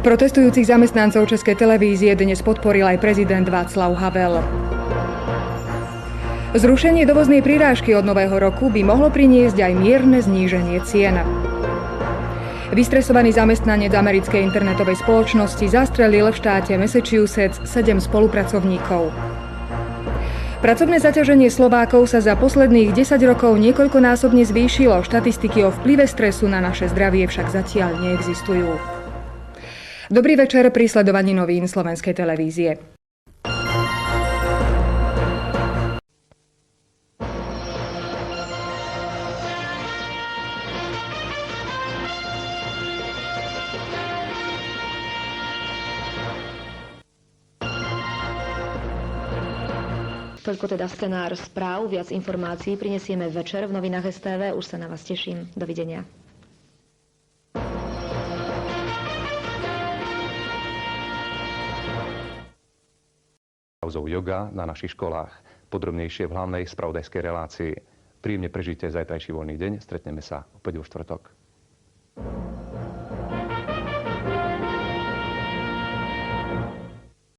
Protestujúcich zamestnancov Českej televízie dnes podporil aj prezident Václav Havel. Zrušenie dovoznej prirážky od nového roku by mohlo priniesť aj mierne zníženie cien. Vystresovaný zamestnanec americkej internetovej spoločnosti zastrelil v štáte Massachusetts 7 spolupracovníkov. Pracovné zaťaženie Slovákov sa za posledných 10 rokov niekoľkonásobne zvýšilo. Štatistiky o vplyve stresu na naše zdravie však zatiaľ neexistujú. Dobrý večer pri sledovaní novín Slovenskej televízie. Toľko teda scenár správ. Viac informácií prinesieme večer v novinách STV. Už sa na vás teším. Dovidenia. Yoga na našich školách. Podrobnejšie v hlavnej spravodajskej relácii. Príjemne prežite zajtrajší voľný deň. Stretneme sa opäť vo štvrtok.